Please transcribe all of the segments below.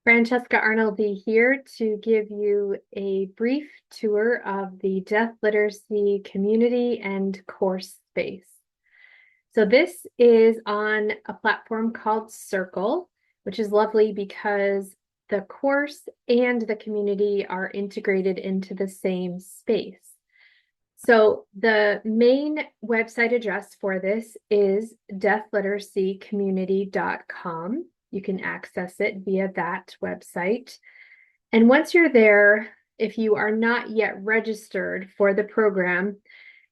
Francesca Arnoldy here to give you a brief tour of the death literacy community and course space. So this is on a platform called Circle, which is lovely because the course and the community are integrated into the same space. So the main website address for this is deathliteracycommunity.com. You can access it via that website. And once you're there, if you are not yet registered for the program,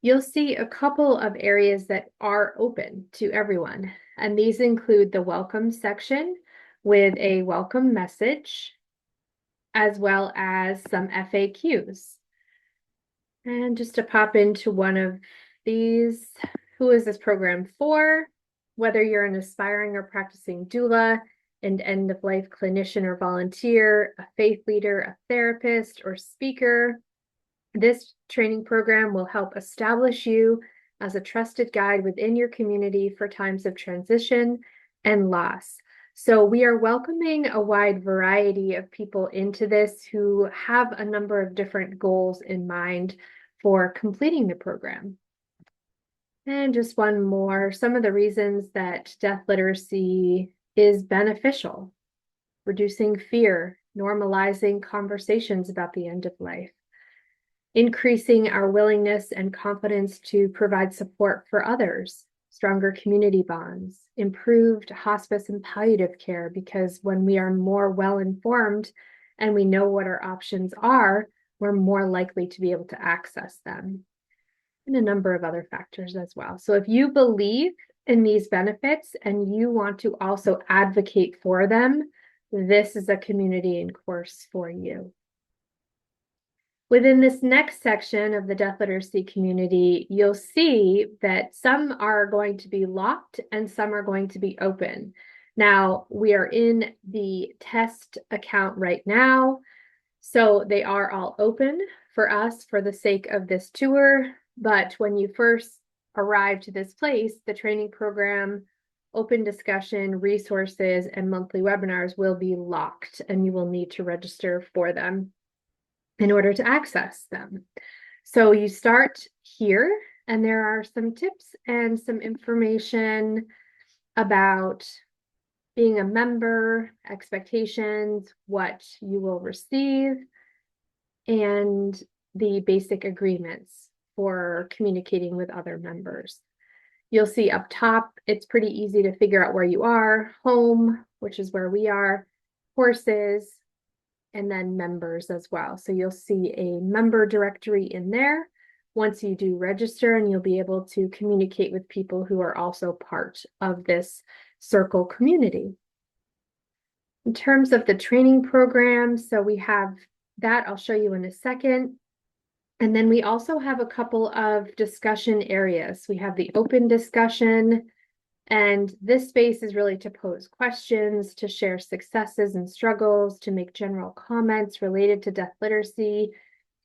you'll see a couple of areas that are open to everyone. And these include the welcome section with a welcome message, as well as some FAQs. And just to pop into one of these, who is this program for? Whether you're an aspiring or practicing doula, an end-of-life clinician or volunteer, a faith leader, a therapist, or speaker, this training program will help establish you as a trusted guide within your community for times of transition and loss. So we are welcoming a wide variety of people into this who have a number of different goals in mind for completing the program. And just one more, some of the reasons that death literacy is beneficial: reducing fear, normalizing conversations about the end of life, increasing our willingness and confidence to provide support for others, stronger community bonds, improved hospice and palliative care, because when we are more well-informed and we know what our options are, we're more likely to be able to access them, and a number of other factors as well. So if you believe in these benefits and you want to also advocate for them, this is a community and course for you. Within this next section of the death literacy community, you'll see that some are going to be locked and some are going to be open. Now, we are in the test account right now, so they are all open for us for the sake of this tour. But when you first arrive to this place, the training program, open discussion, resources, and monthly webinars will be locked, and you will need to register for them in order to access them. So you start here, and there are some tips and some information about being a member, expectations, what you will receive, and the basic agreements for communicating with other members. You'll see up top, it's pretty easy to figure out where you are: home, which is where we are, courses, and then members as well. So you'll see a member directory in there once you do register, and you'll be able to communicate with people who are also part of this Circle community. In terms of the training program, so we have that, I'll show you in a second. And then we also have a couple of discussion areas. We have the open discussion, and this space is really to pose questions, to share successes and struggles, to make general comments related to death literacy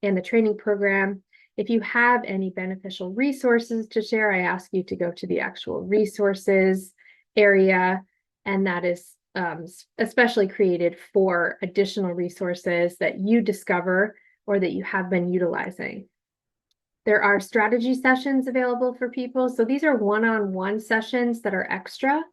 and the training program. If you have any beneficial resources to share, I ask you to go to the actual resources area, and that is especially created for additional resources that you discover or that you have been utilizing. There are strategy sessions available for people. So these are one-on-one sessions that are extra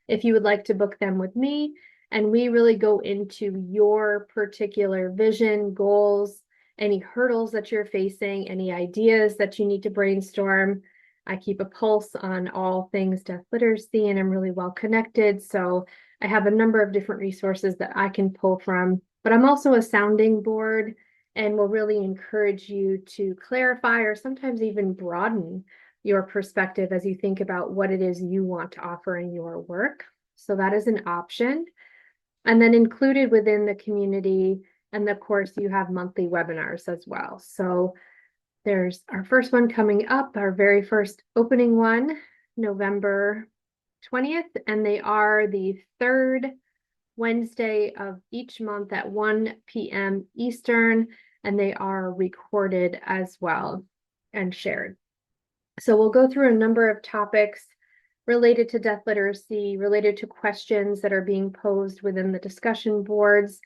if you would like to book them with me. And we really go into your particular vision, goals, any hurdles that you're facing, any ideas that you need to brainstorm. I keep a pulse on all things death literacy, and I'm really well connected. So I have a number of different resources that I can pull from, but I'm also a sounding board, and will really encourage you to clarify or sometimes even broaden your perspective as you think about what it is you want to offer in your work. So that is an option. And then included within the community and the course, you have monthly webinars as well. So there's our first one coming up, our very first opening one, November 20th, and they are the third Wednesday of each month at 1 p.m. Eastern, and they are recorded as well and shared. So we'll go through a number of topics related to death literacy, related to questions that are being posed within the discussion boards.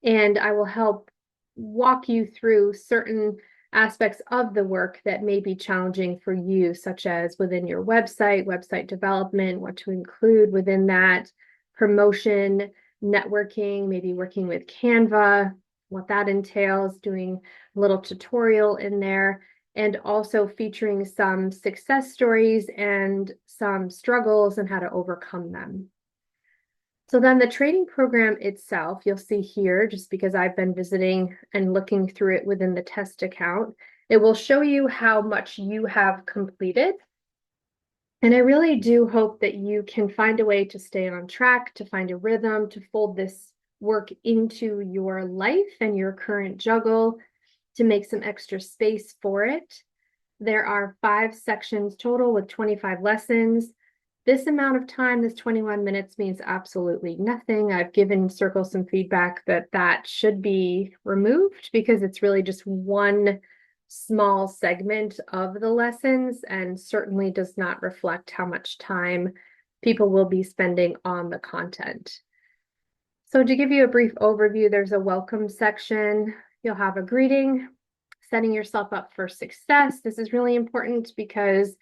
And I will help walk you through certain aspects of the work that may be challenging for you, such as within your website development, what to include within that, promotion, networking, maybe working with Canva, what that entails, doing a little tutorial in there, and also featuring some success stories and some struggles and how to overcome them. So then the training program itself, you'll see here, just because I've been visiting and looking through it within the test account, it will show you how much you have completed. And I really do hope that you can find a way to stay on track, to find a rhythm, to fold this work into your life and your current juggle, to make some extra space for it. There are 5 sections total with 25 lessons. This amount of time, this 21 minutes, means absolutely nothing. I've given Circle some feedback that that should be removed because it's really just one small segment of the lessons and certainly does not reflect how much time people will be spending on the content. So to give you a brief overview, there's a welcome section. You'll have a greeting, setting yourself up for success. This is really important because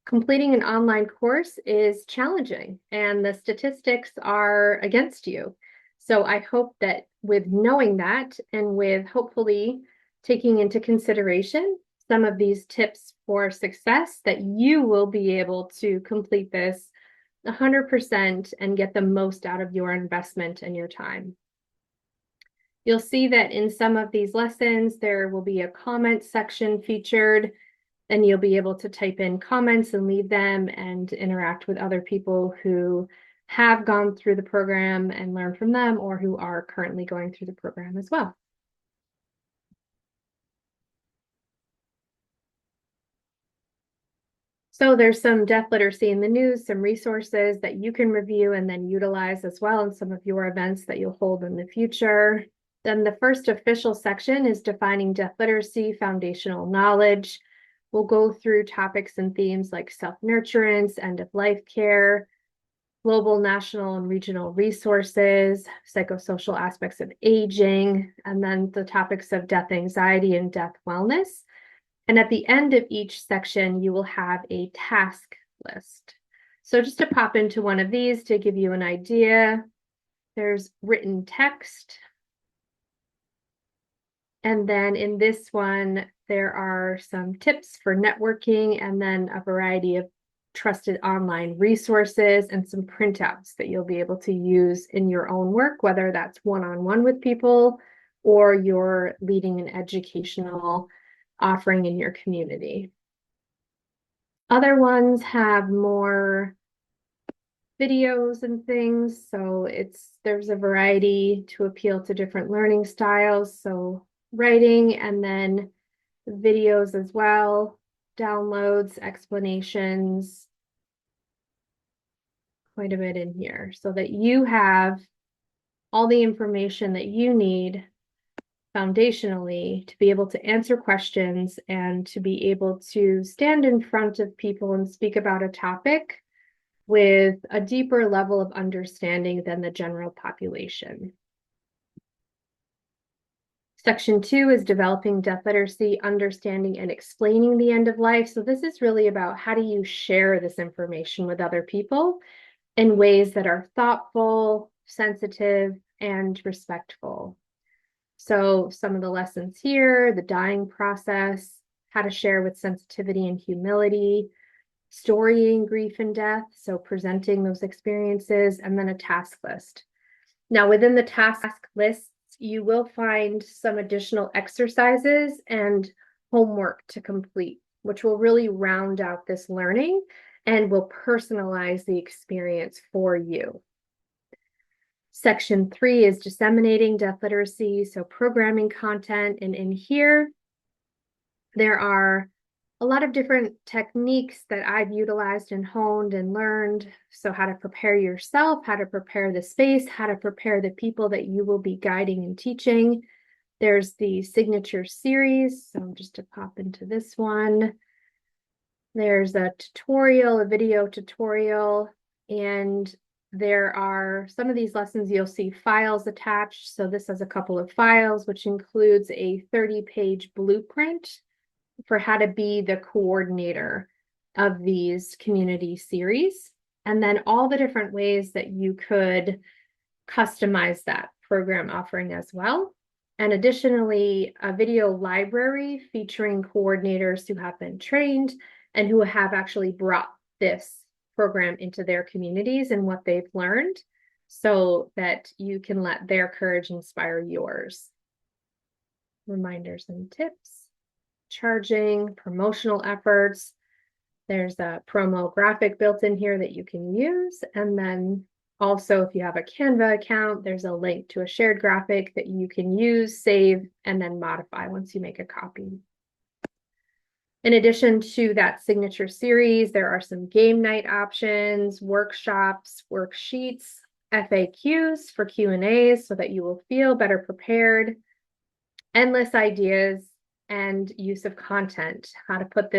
completing an online course is challenging and the statistics are against you. So I hope that with knowing that and with hopefully taking into consideration some of these tips for success, that you will be able to complete this 100% and get the most out of your investment and your time. You'll see that in some of these lessons, there will be a comment section featured, and you'll be able to type in comments and leave them and interact with other people who have gone through the program and learn from them, or who are currently going through the program as well. So there's some death literacy in the news, some resources that you can review and then utilize as well in some of your events that you'll hold in the future. Then the first official section is defining death literacy, foundational knowledge. We'll go through topics and themes like self-nurturance, end-of-life care, global, national, and regional resources, psychosocial aspects of aging, and then the topics of death anxiety and death wellness. And at the end of each section, you will have a task list. So just to pop into one of these to give you an idea, there's written text. And then in this one, there are some tips for networking and then a variety of trusted online resources and some printouts that you'll be able to use in your own work, whether that's one-on-one with people or you're leading an educational offering in your community. Other ones have more videos and things, so there's a variety to appeal to different learning styles. So writing and then videos as well, downloads, explanations, quite a bit in here, so that you have all the information that you need foundationally to be able to answer questions and to be able to stand in front of people and speak about a topic with a deeper level of understanding than the general population. Section 2 is developing death literacy, understanding and explaining the end of life. So this is really about how do you share this information with other people in ways that are thoughtful, sensitive, and respectful. So some of the lessons here, the dying process, how to share with sensitivity and humility, storying grief and death, so presenting those experiences, and then a task list. Now, within the task lists, you will find some additional exercises and homework to complete, which will really round out this learning and will personalize the experience for you. Section 3 is disseminating death literacy, so programming content. And in here, there are a lot of different techniques that I've utilized and honed and learned. So how to prepare yourself, how to prepare the space, how to prepare the people that you will be guiding and teaching. There's the signature series. So just to pop into this one, There's a tutorial, a video tutorial, and there are some of these lessons you'll see files attached. So this has a couple of files, which includes a 30-page blueprint for how to be the coordinator of these community series, and then all the different ways that you could customize that program offering as well. And additionally, a video library featuring coordinators who have been trained and who have actually brought this program into their communities and what they've learned, so that you can let their courage inspire yours. Reminders and tips, charging, promotional efforts. There's a promo graphic built in here that you can use. And then also, if you have a Canva account, there's a link to a shared graphic that you can use, save, and then modify once you make a copy. In addition to that signature series, there are some game night options, workshops, worksheets, FAQs for Q&As so that you will feel better prepared, endless ideas, and use of content, how to put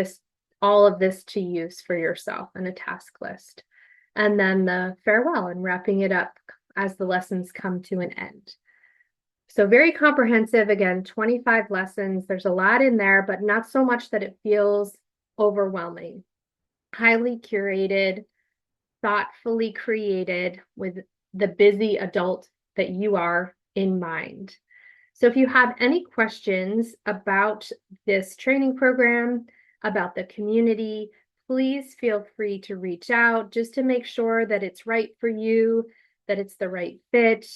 all of this to use for yourself in a task list. And then the farewell and wrapping it up as the lessons come to an end. So very comprehensive, again, 25 lessons. There's a lot in there, but not so much that it feels overwhelming. Highly curated, thoughtfully created with the busy adult that you are in mind. So if you have any questions about this training program, about the community, please feel free to reach out just to make sure that it's right for you, that it's the right fit.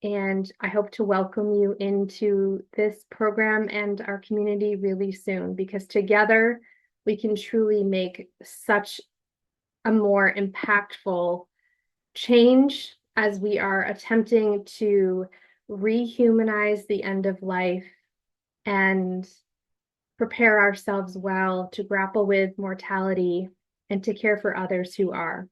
And I hope to welcome you into this program and our community really soon, because together we can truly make such a more impactful change as we are attempting to rehumanize the end of life and prepare ourselves well to grapple with mortality and to care for others who are.